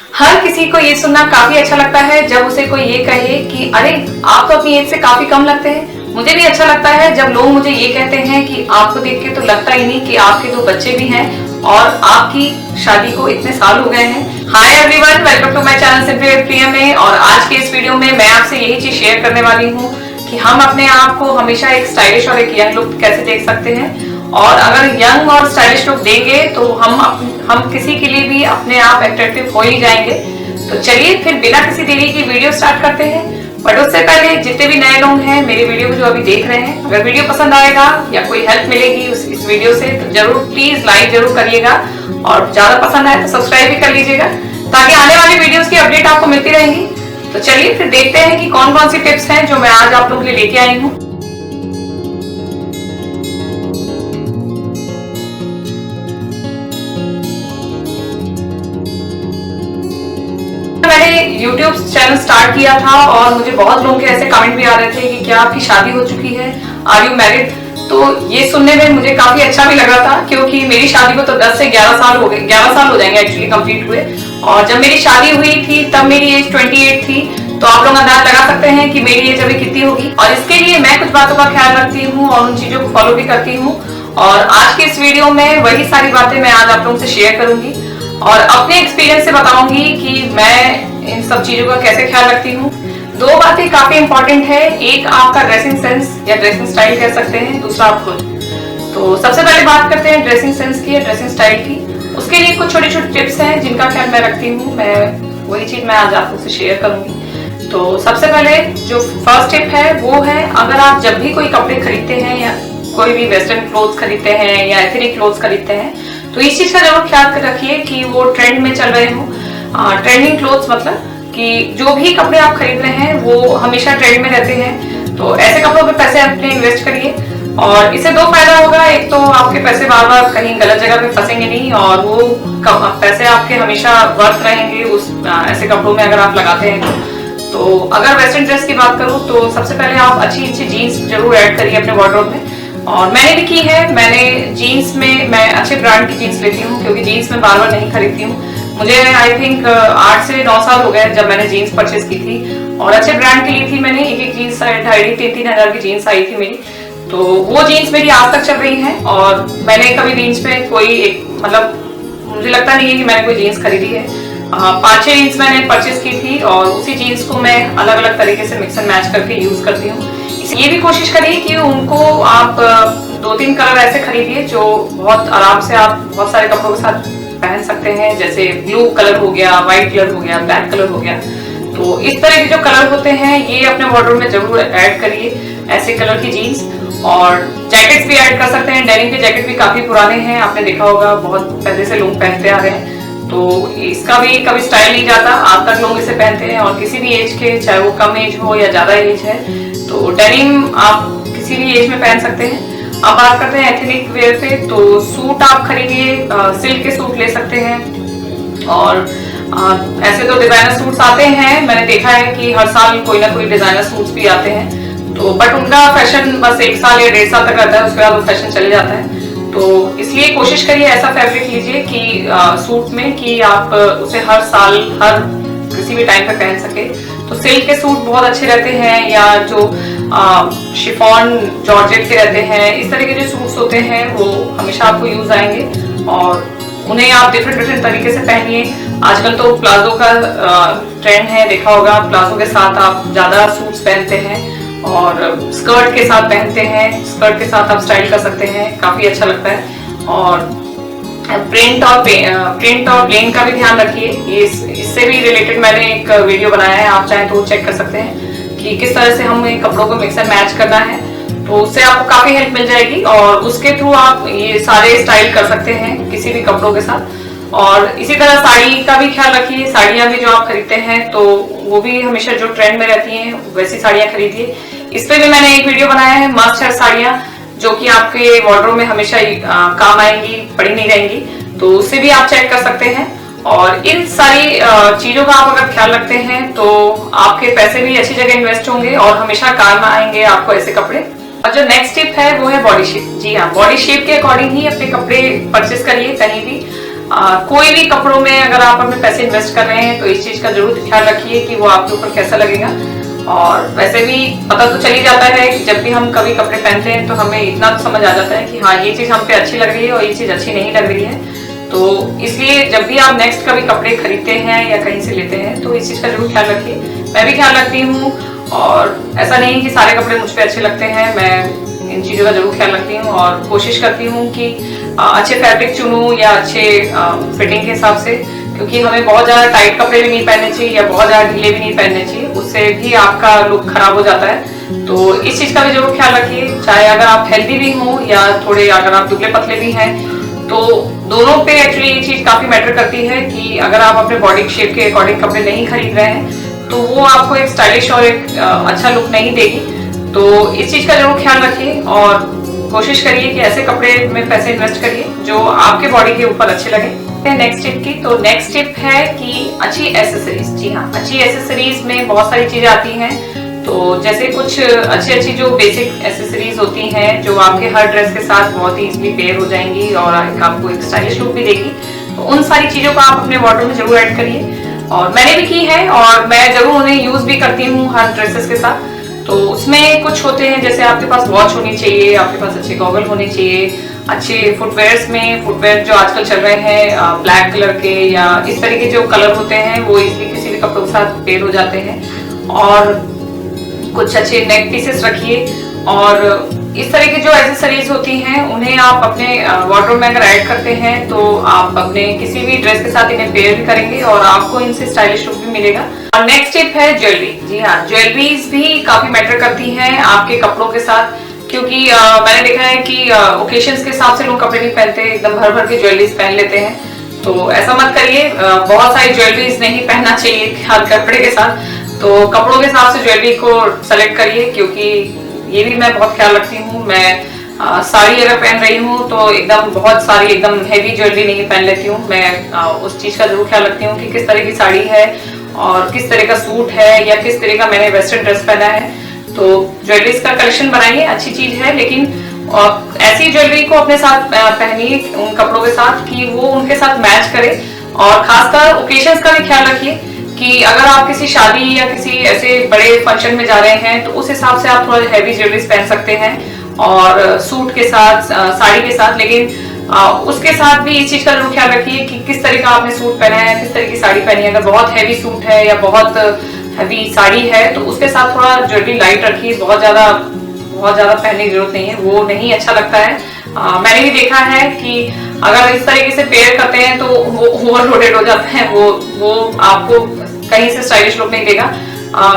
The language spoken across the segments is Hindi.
हर किसी को ये सुनना काफी अच्छा लगता है जब उसे कोई ये कहे कि अरे आप तो अपनी एज से काफी कम लगते हैं। मुझे भी अच्छा लगता है जब लोग मुझे ये कहते हैं कि आपको देख के तो लगता ही नहीं कि आपके दो बच्चे भी हैं और आपकी शादी को इतने साल हो गए हैं। Hi everyone, welcome to my channel simply with Priya में। और आज के इस वीडियो में मैं आपसे यही चीज शेयर करने वाली हूँ कि हम अपने आप को हमेशा एक स्टाइलिश और एक यंग लुक कैसे देख सकते हैं। और अगर यंग और स्टाइलिश लुक देंगे तो हम किसी के लिए भी अपने आप अट्रैक्टिव हो ही जाएंगे। तो चलिए फिर बिना किसी देरी की वीडियो स्टार्ट करते हैं। बट उससे पहले जितने भी नए लोग हैं मेरे वीडियो को जो अभी देख रहे हैं, अगर वीडियो पसंद आएगा या कोई हेल्प मिलेगी इस वीडियो से तो जरूर प्लीज लाइक जरूर करिएगा और ज्यादा पसंद आए तो सब्सक्राइब भी कर लीजिएगा ताकि आने वाली वीडियोस की अपडेट आपको मिलती रहेंगी। तो चलिए फिर देखते हैं कि कौन कौन सी टिप्स हैं जो मैं आज आप लोगों के लिए लेके आई हूँ। मैंने YouTube चैनल स्टार्ट किया था और मुझे बहुत लोगों के ऐसे कमेंट भी आ रहे थे कि क्या आपकी शादी हो चुकी है, आर यू मैरिड। तो ये सुनने में मुझे काफी अच्छा भी लग रहा था क्योंकि मेरी शादी को तो 10 से 11 साल हो गए, 11 साल हो जाएंगे एक्चुअली कंप्लीट हुए। और जब मेरी शादी हुई थी तब मेरी एज 28 थी। तो आप लोग अंदाज लगा सकते हैं कि मेरी एज अभी कितनी होगी। और इसके लिए मैं कुछ बातों का ख्याल रखती हूँ और उन चीजों को फॉलो भी करती हूँ। और आज के इस वीडियो में वही सारी बातें मैं आज आप लोगों से शेयर करूंगी और अपने एक्सपीरियंस से बताऊंगी कि मैं इन सब चीजों का कैसे ख्याल रखती हूँ। दो बातें काफी इंपॉर्टेंट है, एक आपका ड्रेसिंग सेंस या ड्रेसिंग स्टाइल कह सकते हैं, दूसरा आप खुद। तो सबसे पहले बात करते हैं ड्रेसिंग सेंस की या ड्रेसिंग स्टाइल की। उसके लिए कुछ छोटी छोटी टिप्स हैं जिनका ख्याल मैं रखती हूँ। मैं वही चीज मैं आज आप लोग से शेयर करूंगी। तो सबसे पहले जो फर्स्ट टिप है वो है, अगर आप जब भी कोई कपड़े खरीदते हैं या कोई भी वेस्टर्न क्लोथ्स खरीदते हैं या एथनिक क्लोथ्स खरीदते हैं तो इस चीज का जरूर ख्याल रखिए कि वो ट्रेंड में चल रहे हो। ट्रेंडिंग क्लोथ्स मतलब कि जो भी कपड़े आप खरीद रहे हैं वो हमेशा ट्रेंड में रहते हैं। तो ऐसे कपड़ों पे पैसे अपने इन्वेस्ट करिए और इससे दो फायदा होगा। एक तो आपके पैसे बार बार कहीं गलत जगह पे फंसेंगे नहीं और वो पैसे आपके हमेशा वर्थ रहेंगे उस ऐसे कपड़ों में अगर आप लगाते हैं। तो अगर वेस्टर्न ड्रेस की बात करूँ तो सबसे पहले आप अच्छी अच्छी जीन्स जरूर ऐड करिए अपने वार्डरोब में। और मैंने भी की है, मैंने जीन्स में मैं अच्छे ब्रांड की जीन्स लेती हूँ क्योंकि जीन्स में बार बार नहीं खरीदती हूँ। मुझे आई थिंक 8 से 9 साल हो गए जब मैंने जीन्स परचेज की थी और अच्छे ब्रांड की ली थी मैंने। एक जीन्स 2,500-3 हजार की जीन्स आई थी मेरी। तो वो जीन्स मेरी आज तक चल रही है और मैंने कभी जीन्स पे कोई मतलब मुझे लगता नहीं है कि मैंने कोई जीन्स खरीदी है। 5-6 जीन्स मैंने परचेज की थी और उसी जीन्स को मैं अलग अलग तरीके से मिक्स एंड मैच करके यूज करती हूँ। ये भी कोशिश करिए कि उनको आप 2-3 कलर ऐसे खरीदिए जो बहुत आराम से आप बहुत सारे कपड़ों के साथ पहन सकते हैं। जैसे ब्लू कलर हो गया, व्हाइट कलर हो गया, ब्लैक कलर हो गया। तो इस तरह के जो कलर होते हैं ये अपने वार्डरोब में जरूर ऐड करिए, ऐसे कलर की जीन्स। और जैकेट्स भी ऐड कर सकते हैं। डेनिम के जैकेट भी काफी पुराने हैं, आपने देखा होगा बहुत पहले से लोग पहनते आ रहे हैं। तो इसका भी कभी स्टाइल नहीं जाता, आज तक लोग इसे पहनते हैं और किसी भी एज के, चाहे वो कम एज हो या ज्यादा एज है। तो डेनिम आप किसी भी एज में पहन सकते हैं। अब बात करते हैं एथनिक वेयर पे। तो सूट आप खरीदिए, सिल्क के सूट ले सकते हैं। और ऐसे तो डिजाइनर सूट्स आते हैं, मैंने देखा है कि हर साल कोई ना कोई डिजाइनर सूट्स भी आते हैं। तो बट उनका फैशन बस 1 साल या 1.5 साल तक रहता है, उसके बाद वो फैशन चले जाता है। तो इसलिए कोशिश करिए ऐसा फैब्रिक लीजिए कि सूट में कि आप उसे हर साल हर किसी भी टाइम पे पहन सके। तो सिल्क के सूट बहुत अच्छे रहते हैं या जो शिफॉन जॉर्जेट के रहते हैं, इस तरह के जो सूट्स होते हैं वो हमेशा आपको यूज आएंगे और उन्हें आप डिफरेंट तरीके से पहनिए। आजकल तो प्लाजो का ट्रेंड है, देखा होगा प्लाजो के साथ आप ज्यादा सूट्स पहनते हैं और स्कर्ट के साथ पहनते हैं। स्कर्ट के साथ आप स्टाइल कर सकते हैं, काफी अच्छा लगता है। और प्रिंट और प्लेन का भी ध्यान रखिए। इससे भी रिलेटेड मैंने एक वीडियो बनाया है, आप चाहें तो चेक कर सकते हैं कि किस तरह से हमें कपड़ों को मिक्स एंड मैच करना है। तो उससे आपको काफी हेल्प मिल जाएगी और उसके थ्रू आप ये सारे स्टाइल कर सकते हैं किसी भी कपड़ों के साथ। और इसी तरह साड़ी का भी ख्याल रखिए। साड़ियां भी जो आप खरीदते हैं तो वो भी हमेशा जो ट्रेंड में रहती हैं वैसी साड़ियां खरीदिए। इस पे भी मैंने एक वीडियो बनाया है, मस्ट है साड़ियां जो कि आपके वार्डरोब में हमेशा काम आएंगी, पड़ी नहीं रहेंगी। तो उससे भी आप चेक कर सकते हैं। और इन सारी चीजों का आप अगर ख्याल रखते हैं तो आपके पैसे भी अच्छी जगह इन्वेस्ट होंगे और हमेशा काम आएंगे आपको ऐसे कपड़े। और जो नेक्स्ट टिप है वो है बॉडी शेप। जी हाँ, बॉडी शेप के अकॉर्डिंग ही अपने कपड़े परचेस करिए कहीं भी। कोई भी कपड़ों में अगर आप अपने पैसे इन्वेस्ट कर रहे हैं तो इस चीज का जरूर ख्याल रखिए कि वो आपके ऊपर कैसा लगेगा। और वैसे भी पता तो चल ही जाता है कि जब भी हम कभी कपड़े पहनते हैं तो हमें इतना तो समझ आ जाता है कि हाँ ये चीज हम पे अच्छी लग रही है और ये चीज अच्छी नहीं लग रही है। तो इसलिए जब भी आप नेक्स्ट कभी कपड़े खरीदते हैं या कहीं से लेते हैं तो इस चीज का जरूर ख्याल रखिए। मैं भी ख्याल रखती हूँ और ऐसा नहीं कि सारे कपड़े मुझ पे अच्छे लगते हैं, मैं इन चीजों का जरूर ख्याल रखती हूँ और कोशिश करती हूँ कि अच्छे फैब्रिक चुनूं या अच्छे फिटिंग के हिसाब से, क्योंकि हमें बहुत ज्यादा टाइट कपड़े भी नहीं पहनने चाहिए या बहुत ज्यादा ढीले भी नहीं पहनने चाहिए, उससे भी आपका लुक खराब हो जाता है। तो इस चीज का भी जरूर ख्याल रखिए, चाहे अगर आप हेल्दी भी हो या थोड़े अगर आप दुबले पतले भी हैं, तो दोनों पे एक्चुअली ये चीज काफी मैटर करती है कि अगर आप अपने बॉडी शेप के अकॉर्डिंग कपड़े नहीं खरीद रहे हैं तो वो आपको एक स्टाइलिश और एक अच्छा लुक नहीं देगी। तो इस चीज का जरूर ख्याल रखिए और कोशिश करिए कि ऐसे कपड़े में पैसे इन्वेस्ट करिए जो आपके बॉडी के ऊपर अच्छे लगे। नेक्स्ट टिप की, तो नेक्स्ट टिप है कि अच्छी एसेसरीज। जी हाँ, अच्छी एसेसरीज में बहुत सारी चीजें आती हैं। तो जैसे कुछ अच्छी जो बेसिक एसेसरीज होती हैं जो आपके हर ड्रेस के साथ बहुत ही इजीली पेयर हो जाएंगी और आपको एक स्टाइलिश लुक भी देगी, तो उन सारी चीजों को आप अपने वार्डरोब में जरूर ऐड करिए। और मैंने भी की है और मैं जरूर उन्हें यूज भी करती हूँ हर ड्रेसेस के साथ। तो उसमें कुछ होते हैं जैसे आपके पास वॉच होनी चाहिए, आपके पास अच्छे गॉगल होने चाहिए, अच्छे फुटवेयर्स में फुटवेयर जो आजकल चल रहे हैं ब्लैक कलर के या इस तरह के जो कलर होते हैं वो इजीली किसी भी कपड़ों के साथ पेयर हो जाते हैं। और कुछ अच्छे नेक पीसेस रखिए और इस तरह की जो एक्सेसरीज होती हैं उन्हें आप अपने वार्डरोब में अगर ऐड करते हैं तो आप अपने किसी भी ड्रेस के साथ इन्हें पेयर भी करेंगे और आपको इनसे स्टाइलिश लुक भी मिलेगा। और नेक्स्ट टिप है ज्वेलरी। जी हाँ, ज्वेलरीज भी काफी मैटर करती हैं आपके कपड़ों के साथ, क्योंकि मैंने देखा है कि ओकेशंस के हिसाब से लोग कपड़े नहीं पहनते, एकदम भर भर के ज्वेलरीज पहन लेते हैं। तो ऐसा मत करिए, बहुत सारी ज्वेलरीज नहीं पहनना चाहिए हर कपड़े के साथ। तो कपड़ों के हिसाब से ज्वेलरी को सेलेक्ट करिए, क्योंकि ये भी मैं बहुत ख्याल रखती हूँ। मैं साड़ी अगर पहन रही हूँ तो एकदम बहुत सारी एकदम हैवी ज्वेलरी नहीं पहन लेती हूँ। मैं उस चीज का जरूर ख्याल रखती हूँ कि किस तरह की साड़ी है और किस तरह का सूट है या किस तरह का मैंने वेस्टर्न ड्रेस पहना है। तो ज्वेलरीज का कलेक्शन बनाइए, अच्छी चीज है, लेकिन ऐसी ज्वेलरी को अपने साथ पहनिए उन कपड़ों के साथ कि वो उनके साथ मैच करे। और खासकर ओकेशंस का भी ख्याल रखिए कि अगर आप किसी शादी या किसी ऐसे बड़े फंक्शन में जा रहे हैं तो उस हिसाब से आप थोड़ा हैवी ज्वेलरीज पहन सकते हैं और सूट के साथ साड़ी के साथ, लेकिन उसके साथ भी इस चीज का जरूर ख्याल रखिए कि किस तरह का आपने सूट पहना है, किस तरह की साड़ी पहनी है। अगर बहुत हैवी सूट है या बहुत हैवी साड़ी है तो उसके साथ थोड़ा ज्वेलरी लाइट रखिए, बहुत ज्यादा पहनने की जरूरत नहीं है, वो नहीं अच्छा लगता है। मैंने भी देखा है कि अगर इस तरीके से पेयर करते हैं तो वो ओवरलोडेड हो जाते हैं, वो आपको कहीं से स्टाइलिश लुक नहीं देगा।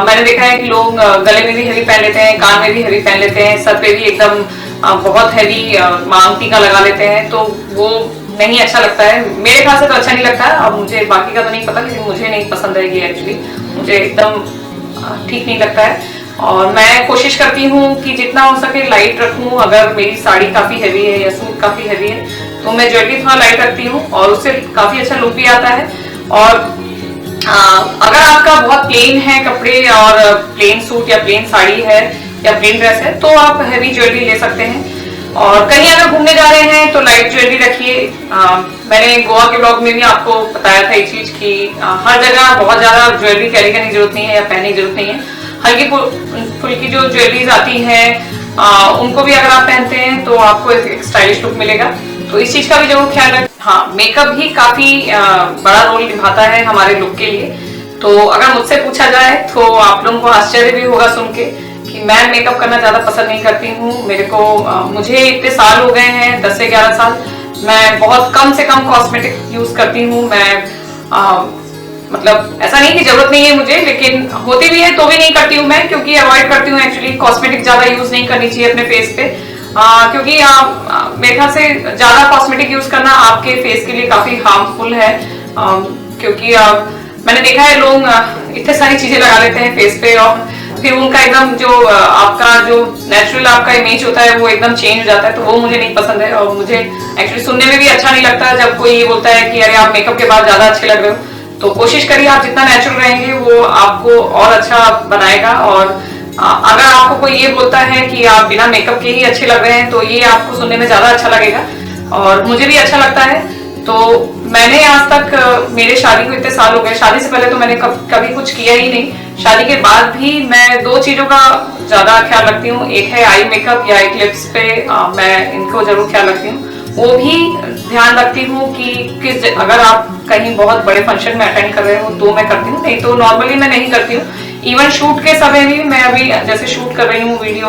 मैंने देखा है कि लोग गले में भी हेवी पहन लेते हैं, कान में भी हेवी पहन लेते हैं, सर पे भी एकदम बहुत हेवी मांग टीका लगा लेते हैं, तो वो नहीं अच्छा लगता है। मेरे ख्याल से तो अच्छा नहीं लगता है। अब मुझे बाकी का तो नहीं पता, लेकिन मुझे नहीं पसंद है ये, एक्चुअली मुझे एकदम ठीक नहीं लगता है। और मैं कोशिश करती हूँ कि जितना हो सके लाइट रखूं। अगर मेरी साड़ी काफी हैवी है या सूट काफी हैवी है तो मैं ज्वेलरी थोड़ा लाइट रखती हूँ और उससे काफी अच्छा लुक भी आता है। और अगर आपका बहुत प्लेन है कपड़े और प्लेन सूट या प्लेन साड़ी है या प्लेन ड्रेस है तो आप हैवी ज्वेलरी ले सकते हैं। और कहीं अगर घूमने जा रहे हैं तो लाइट ज्वेलरी रखिए। मैंने गोवा के ब्लॉग में भी आपको बताया था ये चीज कि हर जगह बहुत ज्यादा ज्वेलरी कैरी करने की जरूरत नहीं है या पहनने की जरूरत नहीं है। हल्की फुल्की जो ज्वेलरीज आती हैं उनको भी अगर आप पहनते हैं तो आपको एक स्टाइलिश लुक मिलेगा। तो इस चीज का भी जरूर ख्याल रखें। हाँ, मेकअप भी काफी बड़ा रोल निभाता है हमारे लुक के लिए। तो अगर मुझसे पूछा जाए तो आप लोगों को आश्चर्य भी होगा सुन के कि मैं मेकअप करना ज्यादा पसंद नहीं करती हूँ। मुझे इतने साल हो गए हैं, 10 से 11 साल, मैं बहुत कम से कम कॉस्मेटिक यूज करती हूँ। मैं मतलब ऐसा नहीं कि जरूरत नहीं है मुझे, लेकिन होती भी है तो भी नहीं करती हूँ मैं, क्योंकि अवॉइड करती हूँ एक्चुअली कॉस्मेटिक ज्यादा यूज नहीं करनी चाहिए अपने फेस पे। क्योंकि मेरे ख्याल से ज्यादा कॉस्मेटिक यूज करना आपके फेस के लिए काफी हार्मफुल है। क्योंकि मैंने देखा है लोग इतने सारी चीजें लगा लेते हैं फेस पे और फिर उनका एकदम जो आपका जो नेचुरल आपका इमेज होता है वो एकदम चेंज हो जाता है। तो वो मुझे नहीं पसंद है और मुझे एक्चुअली सुनने में भी अच्छा नहीं लगता जब कोई ये बोलता है कि अरे आप मेकअप के बाद ज्यादा अच्छे लग रहे हो। तो कोशिश करिए आप जितना नेचुरल रहेंगे वो आपको और अच्छा बनाएगा। और अगर आपको कोई ये बोलता है कि आप बिना मेकअप के ही अच्छे लग रहे हैं तो ये आपको सुनने में ज्यादा अच्छा लगेगा और मुझे भी अच्छा लगता है। तो मैंने आज तक मेरे शादी को इतने साल हो गए, शादी से पहले तो मैंने कभी कुछ किया ही नहीं। शादी के बाद भी मैं दो चीजों का ज्यादा ख्याल रखती हूँ, एक है आई मेकअप या एक लिप्स पे मैं इनको जरूर ख्याल रखती हूँ। वो भी ध्यान रखती हूँ कि अगर आप कहीं बहुत बड़े फंक्शन में अटेंड कर रहे हो तो मैं करती हूँ, नहीं तो नॉर्मली मैं नहीं करती हूँ। इवन शूट के समय भी मैं अभी जैसे शूट कर रही हूँ वीडियो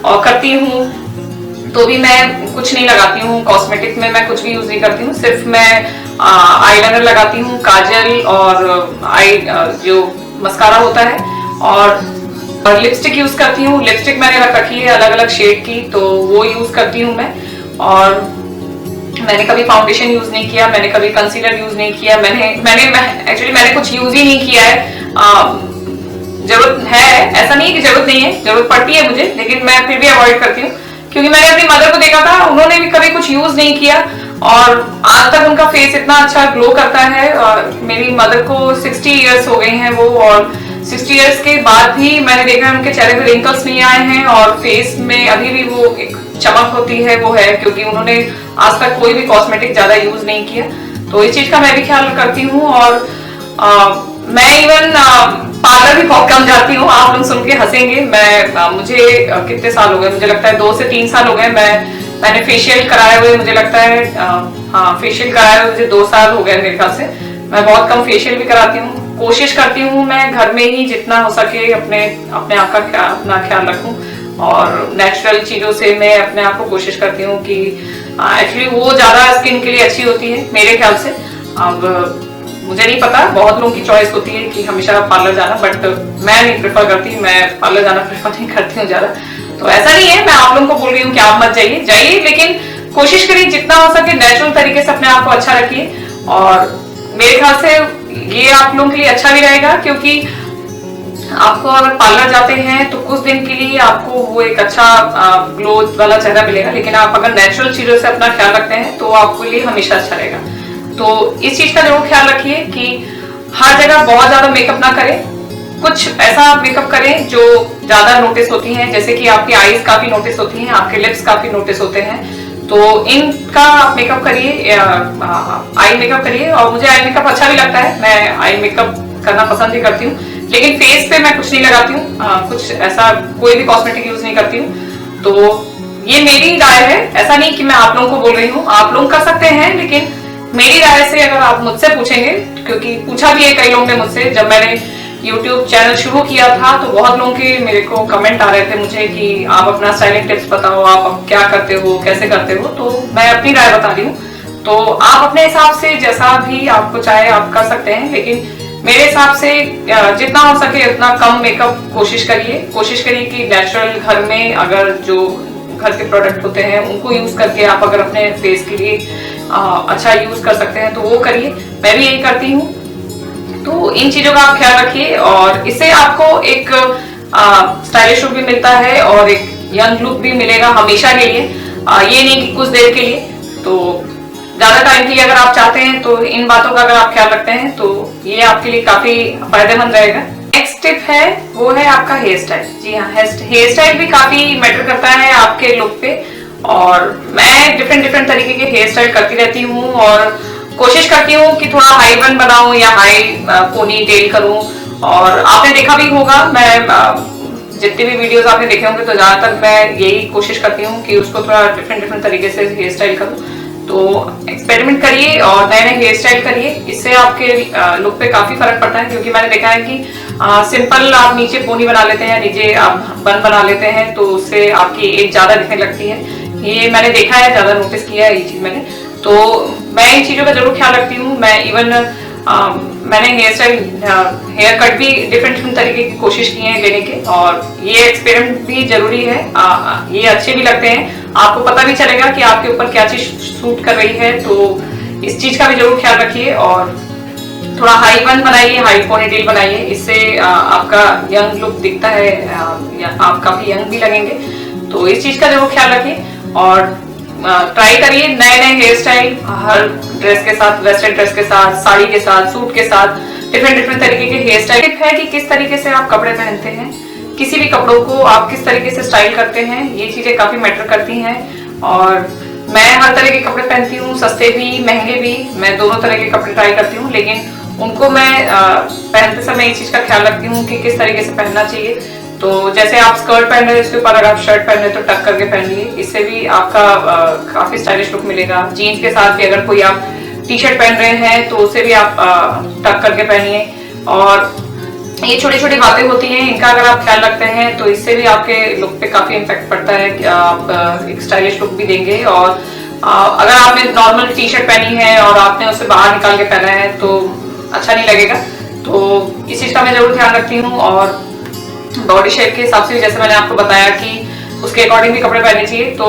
और करती हूँ तो भी मैं कुछ नहीं लगाती हूँ, कॉस्मेटिक में मैं कुछ भी यूज नहीं करती हूँ। सिर्फ मैं आईलाइनर लगाती हूँ, काजल और आई जो मस्कारा होता है और लिपस्टिक यूज करती हूँ। लिपस्टिक मैंने रख रखी है अलग अलग शेड की, तो वो यूज करती हूँ मैं। और मैंने कभी फाउंडेशन यूज नहीं किया, मैंने कभी कंसीलर यूज नहीं किया, मैंने कुछ यूज ही नहीं किया है। जरूरत है ऐसा नहीं है कि जरूरत नहीं है, जरूरत पड़ती है मुझे, लेकिन मैं फिर भी अवॉइड करती हूँ क्योंकि मैंने अपनी मदर को देखा था, उन्होंने भी कभी कुछ यूज नहीं किया और आज तक उनका फेस इतना अच्छा ग्लो करता है। और मेरी मदर को 60 इयर्स हो गई हैं वो, और 60 इयर्स के बाद भी मैंने देखा है उनके चेहरे पे रिंकल्स नहीं आए हैं और फेस में अभी भी वो एक चमक होती है वो है, क्योंकि उन्होंने आज तक कोई भी कॉस्मेटिक ज्यादा यूज नहीं किया। तो इस चीज का मैं भी ख्याल करती हूँ। और मैं इवन पार्लर भी बहुत कम जाती हूँ। आप लोग सुन के हंसेंगे, मुझे कितने साल हो गए, मुझे लगता है 2 से 3 साल हो गए मैंने फेशियल कराए हुए, मुझे लगता है हाँ फेशियल कराए हुए मुझे 2 साल हो गए मेरे ख्याल से। मैं बहुत कम फेशियल भी कराती हूँ, कोशिश करती हूँ मैं घर में ही जितना हो सके अपने आप का अपना ख्याल रखूं और नेचुरल चीजों से मैं अपने आप को कोशिश करती हूँ कि एक्चुअली वो ज्यादा स्किन के लिए अच्छी होती है मेरे ख्याल से। अब मुझे नहीं पता, बहुत लोगों की चॉइस होती है कि हमेशा पार्लर जाना, बट मैं नहीं प्रेफर करती, मैं पार्लर जाना प्रेफर नहीं करती हूँ ज्यादा। तो ऐसा नहीं है मैं आप लोगों को बोल रही हूँ कि आप मत जाइए, लेकिन कोशिश करिए जितना हो सके नेचुरल तरीके से अपने आप को अच्छा रखिए। और मेरे ख्याल से ये आप लोगों के लिए अच्छा भी रहेगा, क्योंकि आपको अगर पार्लर जाते हैं तो कुछ दिन के लिए आपको वो एक अच्छा ग्लो वाला चेहरा मिलेगा, लेकिन आप अगर नेचुरल चीजों से अपना ख्याल रखते हैं तो आपके लिए हमेशा अच्छा रहेगा। तो इस चीज का जरूर ख्याल रखिए कि हर जगह बहुत ज्यादा मेकअप ना करें, कुछ ऐसा मेकअप करें जो ज्यादा नोटिस होती हैं, जैसे कि आपकी आईज काफी नोटिस होती हैं, आपके लिप्स काफी नोटिस होते हैं, तो इनका आप मेकअप करिए, आई मेकअप करिए। और मुझे आई मेकअप अच्छा भी लगता है, मैं आई मेकअप करना पसंद भी करती हूँ, लेकिन फेस पे मैं कुछ नहीं लगाती हूँ, कुछ ऐसा कोई भी कॉस्मेटिक यूज नहीं करती हूँ। तो ये मेरी राय है, ऐसा नहीं कि मैं आप लोगों को बोल रही हूँ, आप लोग कर सकते हैं, लेकिन मेरी राय से अगर आप मुझसे पूछेंगे, क्योंकि पूछा भी है कई लोगों ने मुझसे, जब मैंने YouTube चैनल शुरू किया था तो बहुत लोगों के मेरे को कमेंट आ रहे थे मुझे कि आप अपना स्टाइलिंग टिप्स बताओ, आप क्या करते हो, कैसे करते हो। तो मैं अपनी राय बता रही हूँ, तो आप अपने हिसाब से जैसा भी आपको चाहे आप कर सकते हैं, लेकिन मेरे हिसाब से जितना हो सके उतना कम मेकअप कोशिश करिए कि नेचुरल घर में अगर जो घर के प्रोडक्ट होते हैं उनको यूज करके आप अगर अपने फेस के लिए अच्छा यूज कर सकते हैं तो वो करिए, मैं भी यही करती हूँ। तो इन चीजों का आप ख्याल रखिए और इससे आपको एक स्टाइलिश लुक भी मिलता है और एक यंग लुक भी मिलेगा हमेशा के लिए, ये नहीं कि कुछ देर के लिए। तो ज्यादा टाइम के लिए अगर आप चाहते हैं तो इन बातों का अगर आप ख्याल रखते हैं तो ये आपके लिए काफी फायदेमंद रहेगा। नेक्स्ट टिप है वो है आपका हेयर स्टाइल। जी हाँ, हेयर स्टाइल भी काफी मैटर करता है आपके लुक पे, और मैं डिफरेंट तरीके के हेयर स्टाइल करती रहती हूँ और कोशिश करती हूँ कि थोड़ा हाई बन बनाऊं या हाई पोनी टेल करूं। और आपने देखा भी होगा, मैं जितने भी वीडियोस आपने देखे होंगे तो ज्यादातर मैं यही कोशिश करती हूँ कि उसको थोड़ा डिफरेंट तरीके से हेयर स्टाइल करूं। तो एक्सपेरिमेंट करिए और नए नए हेयर स्टाइल करिए, इससे आपके लुक पे काफी फर्क पड़ता है। क्योंकि मैंने देखा है कि सिंपल आप नीचे पोनी बना लेते हैं, नीचे आप बन बना लेते हैं, तो उससे आपकी एज ज्यादा दिखने लगती है। ये मैंने देखा है, ज्यादा नोटिस किया है ये चीज मैंने। तो मैं इन चीजों का जरूर ख्याल रखती हूँ। मैं इवन मैंने हेयर कट भी डिफरेंट तरीके की कोशिश की है लेने के, और ये एक्सपेरिमेंट भी जरूरी है। ये अच्छे भी लगते हैं, आपको पता भी चलेगा कि आपके ऊपर क्या चीज सूट कर रही है। तो इस चीज का भी जरूर ख्याल रखिए और थोड़ा हाई बन बनाइए, हाई पोनीटेल बनाइए, इससे आपका यंग लुक दिखता है, आप काफी यंग भी लगेंगे। तो इस चीज का जरूर ख्याल रखिए और ट्राई करिए नए नए हेयर स्टाइल, हर ड्रेस के साथ, वेस्टर्न ड्रेस के साथ, साड़ी के साथ, सूट के साथ, डिफरेंट तरीके के हेयर स्टाइल। टिप है कि किस तरीके से आप कपड़े पहनते हैं, किसी भी कपड़ों को आप किस तरीके से स्टाइल करते हैं, ये चीजें काफी मैटर करती हैं। और मैं हर तरह के कपड़े पहनती हूँ, सस्ते भी महंगे भी, मैं दोनों तरह के कपड़े ट्राई करती हूँ, लेकिन उनको मैं पहनते समय इस चीज का ख्याल रखती हूँ कि किस तरीके से पहनना चाहिए। तो जैसे आप स्कर्ट पहन रहे हैं, उसके ऊपर अगर आप शर्ट पहन रहे हैं तो टक करके पहनिए, इससे भी आपका काफी स्टाइलिश लुक मिलेगा। जीन्स के साथ भी अगर कोई आप टी शर्ट पहन रहे हैं तो उसे भी आप टक करके पहनिए। और ये छोटी छोटी बातें होती हैं, इनका अगर आप ख्याल रखते हैं तो इससे भी आपके लुक पे काफी इम्पैक्ट पड़ता है कि आप एक स्टाइलिश लुक भी देंगे। और अगर आपने नॉर्मल टी शर्ट पहनी है और आपने उसे बाहर निकाल के पहना है तो अच्छा नहीं लगेगा। तो इस चीज का मैं जरूर ध्यान रखती हूँ। और बॉडी शेप के हिसाब से भी जैसे मैंने आपको बताया कि उसके अकॉर्डिंग भी कपड़े पहनने चाहिए। तो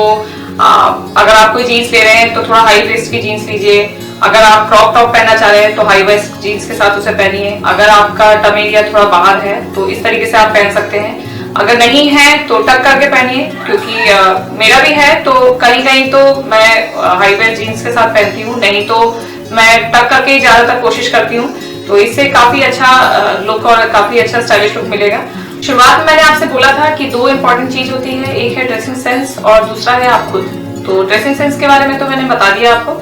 अगर आप कोई जीन्स ले रहे हैं तो थोड़ा हाई वेस्ट की जीन्स लीजिए। अगर आप क्रॉप टॉप पहनना चाह रहे हैं तो हाई वेस्ट जीन्स के साथ उसे पहनिए। अगर आपका टम एरिया थोड़ा बाहर है तो इस तरीके से आप पहन सकते हैं। अगर नहीं है तो टक करके पहनिए, क्योंकि मेरा भी है तो कहीं कहीं तो मैं हाई वेस्ट जीन्स के साथ पहनती हूँ, नहीं तो मैं टक करके ज्यादातर कोशिश करती हूँ। तो इससे काफी अच्छा लुक और काफी अच्छा स्टाइलिश लुक मिलेगा। शुरुआत में मैंने आपसे बोला था कि दो इंपॉर्टेंट चीज होती है, एक है ड्रेसिंग सेंस और दूसरा है आप खुद। तो ड्रेसिंग सेंस के बारे में तो मैंने बता दिया आपको,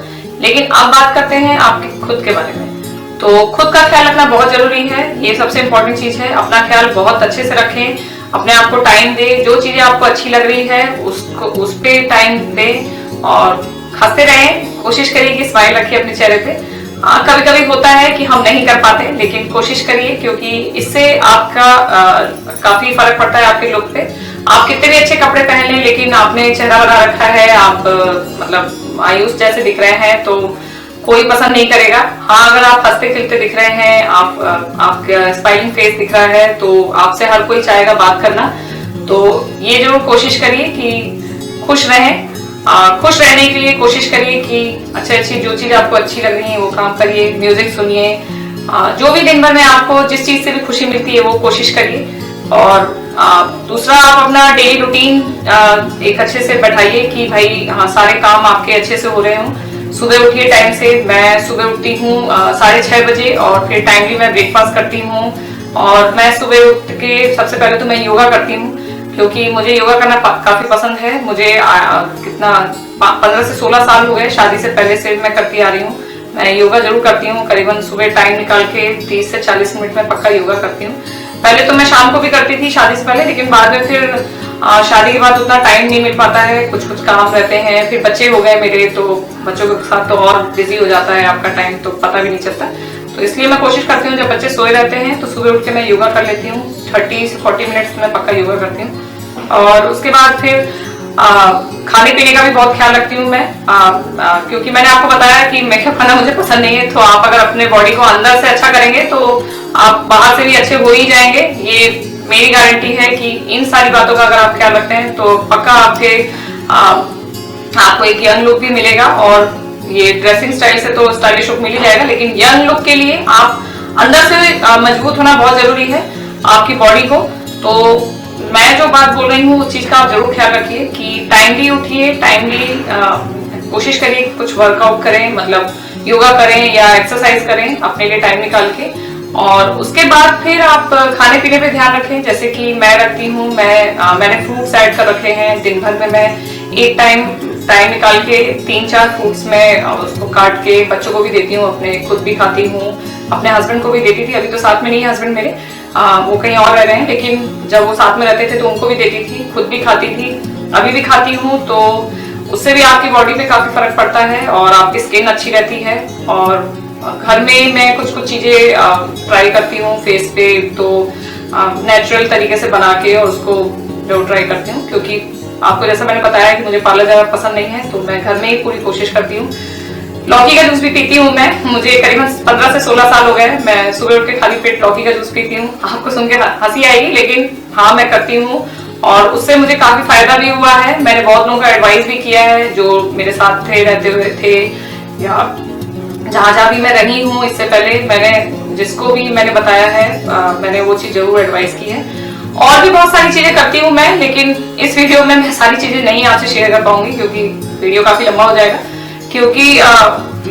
लेकिन अब बात करते हैं आपके खुद के बारे में। तो खुद का ख्याल रखना बहुत जरूरी है, ये सबसे इंपॉर्टेंट चीज है। अपना ख्याल बहुत अच्छे से रखें, अपने आप को टाइम दे, जो चीजें आपको अच्छी लग रही है उसको उस पे टाइम दे और हंसते रहें। कोशिश करिए कि स्माइल रखिए अपने चेहरे पे। कभी कभी होता है कि हम नहीं कर पाते, लेकिन कोशिश करिए, क्योंकि इससे आपका काफी फर्क पड़ता है आपके लुक पे। आप कितने भी अच्छे कपड़े पहन लें, लेकिन आपने चेहरा बना रखा है, आप मतलब मायूस जैसे दिख रहे हैं तो कोई पसंद नहीं करेगा। हाँ, अगर आप हंसते खिलते दिख रहे हैं, आपका स्माइलिंग फेस दिख रहा है तो आपसे हर कोई चाहेगा बात करना। तो ये जरूर कोशिश करिए कि खुश रहें। खुश रहने के लिए कोशिश करिए कि अच्छी जो चीज आपको अच्छी लग रही है वो काम करिए, म्यूजिक सुनिए, जो भी दिन भर में आपको जिस चीज से भी खुशी मिलती है वो कोशिश करिए। और दूसरा, आप अपना डेली रूटीन एक अच्छे से बैठाइए कि भाई हाँ सारे काम आपके अच्छे से हो रहे हों। सुबह उठिए टाइम से। मैं सुबह उठती हूँ 6:30 बजे और फिर टाइमली मैं ब्रेकफास्ट करती हूँ। और मैं सुबह उठ के सबसे पहले तो मैं योगा करती हूँ, क्योंकि मुझे योगा करना काफी पसंद है। मुझे कितना 15 से 16 साल हो गए, शादी से पहले से मैं करती आ रही हूँ। मैं योगा जरूर करती हूँ, करीबन सुबह टाइम निकाल के 30 से 40 मिनट में पक्का योगा करती हूँ। पहले तो मैं शाम को भी करती थी शादी से पहले, लेकिन बाद में फिर शादी के बाद उतना टाइम नहीं मिल पाता है, कुछ कुछ काम रहते हैं। फिर बच्चे हो गए मेरे, तो बच्चों के साथ तो और बिजी हो जाता है आपका टाइम, तो पता भी नहीं चलता। तो इसलिए मैं कोशिश करती हूँ जब बच्चे सोए रहते हैं तो सुबह उठ के मैं योगा कर लेती हूँ। 30 से 40 मिनट्स में पक्का योगा करती हूँ। और उसके बाद फिर खाने पीने का भी बहुत ख्याल रखती हूँ मैं, क्योंकि मैंने आपको बताया कि मेकअप खाना मुझे पसंद नहीं है। तो आप अगर अपने बॉडी को अंदर से अच्छा करेंगे तो आप बाहर से भी अच्छे हो ही जाएंगे। ये मेरी गारंटी है कि इन सारी बातों का अगर आप ख्याल रखते हैं तो पक्का आपको एक यंग लुक भी मिलेगा। और ये ड्रेसिंग स्टाइल से तो स्टाइलिश लुक मिल ही जाएगा, लेकिन यंग लुक के लिए आप अंदर से मजबूत होना बहुत जरूरी है आपकी बॉडी को। तो मैं जो बात बोल रही हूँ उस चीज का आप जरूर ख्याल रखिए कि टाइमली उठिए, टाइमली कोशिश करिए कुछ वर्कआउट करें, मतलब योगा करें या एक्सरसाइज करें अपने लिए टाइम निकाल के। और उसके बाद फिर आप खाने पीने पे ध्यान रखें, जैसे कि मैं रखती हूँ, मैंने फ्रूट्स ऐड कर रखे हैं। दिन भर में मैं एक टाइम निकाल के 3-4 फ्रूट्स में उसको काट के बच्चों को भी देती हूँ, अपने खुद भी खाती हूँ, अपने हस्बैंड को भी देती थी। अभी तो साथ में नहीं है हस्बैंड मेरे, वो कहीं और रह रहे हैं, लेकिन जब वो साथ में रहते थे तो उनको भी देती थी, खुद भी खाती थी, अभी भी खाती हूँ। तो उससे भी आपकी बॉडी पे काफी फर्क पड़ता है और आपकी स्किन अच्छी रहती है। और घर में मैं कुछ चीजें ट्राई करती हूँ फेस पे, तो नेचुरल तरीके से बना के और उसको जो ट्राई करती हूँ, क्योंकि आपको जैसा मैंने बताया कि मुझे पार्लर जाना पसंद नहीं है, तो मैं घर में ही पूरी कोशिश करती हूँ। लौकी का जूस भी पीती हूँ मैं, मुझे करीबन 15 से 16 साल हो गए, मैं सुबह उठ के खाली पेट लौकी का जूस पीती हूँ। आपको सुन के हंसी आएगी, लेकिन हाँ मैं करती हूँ और उससे मुझे काफी फायदा भी हुआ है। मैंने बहुत लोगों का एडवाइस भी किया है जो मेरे साथ थे, रहते हुए थे, या जहां भी मैं रही हूँ इससे पहले, मैंने जिसको भी मैंने बताया है मैंने वो चीज जरूर एडवाइस की है। और भी बहुत सारी चीजें करती हूँ मैं, लेकिन इस वीडियो में मैं सारी चीजें नहीं आपसे शेयर कर पाऊंगी क्योंकि वीडियो काफी लंबा हो जाएगा। क्योंकि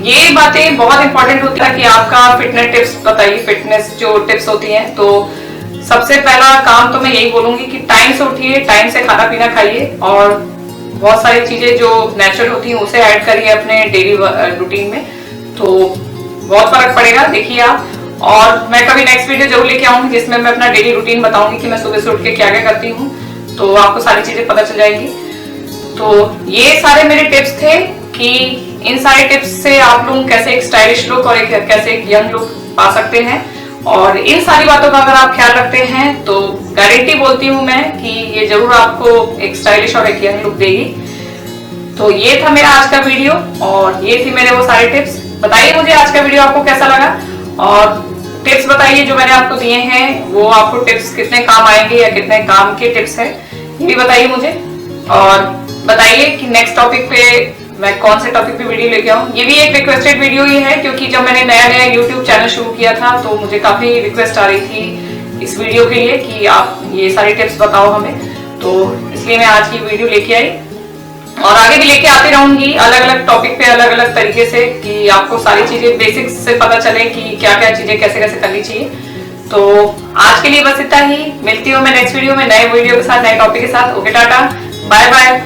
ये बातें बहुत इंपॉर्टेंट होती है कि आपका फिटनेस टिप्स बताइए, फिटनेस जो टिप्स होती हैं। तो सबसे पहला काम तो मैं यही बोलूंगी कि टाइम से उठिए, टाइम से खाना पीना खाइए और बहुत सारी चीजें जो नेचुरल होती हैं उसे ऐड करिए अपने डेली रूटीन में, तो बहुत फर्क पड़ेगा। देखिए आप, और मैं कभी नेक्स्ट वीडियो जरूर लेके आऊंगी जिसमें मैं अपना डेली रूटीन बताऊंगी कि मैं सुबह से उठ के क्या क्या करती हूँ, तो आपको सारी चीजें पता चल जाएंगी। तो ये सारे मेरे टिप्स थे कि इन सारे टिप्स से आप लोग कैसे एक स्टाइलिश लुक और कैसे एक यंग लुक पा सकते हैं, और इन सारी बातों का अगर आप ख्याल रखते हैं तो गारंटी बोलती हूँ मैं कि ये जरूर आपको एक स्टाइलिश और एक यंग लुक देगी। तो ये था मेरा आज का वीडियो, और ये थी मेरे वो सारे टिप्स। बताइए मुझे आज का वीडियो आपको कैसा लगा, और टिप्स बताइए जो मैंने आपको दिए हैं वो आपको टिप्स कितने काम आएंगे या कितने काम के टिप्स हैं, ये भी बताइए मुझे। और बताइए कि नेक्स्ट टॉपिक पे मैं कौन से टॉपिक पे वीडियो लेके आऊँ। ये भी एक रिक्वेस्टेड वीडियो ही है, क्योंकि जब मैंने नया नया यूट्यूब चैनल शुरू किया था तो मुझे काफी रिक्वेस्ट आ रही थी इस वीडियो के लिए कि आप ये सारे टिप्स बताओ हमें, तो इसलिए मैं आज की वीडियो लेके आई, और आगे भी लेके आती रहूंगी अलग अलग टॉपिक पे अलग अलग तरीके से, कि आपको सारी चीजें बेसिक्स से पता चले कि क्या क्या चीजें कैसे कैसे करनी चाहिए। तो आज के लिए बस इतना ही, मिलती हूँ मैं नेक्स्ट वीडियो में नए वीडियो के साथ, नए टॉपिक के साथ। Okay, ta-ta, bye bye.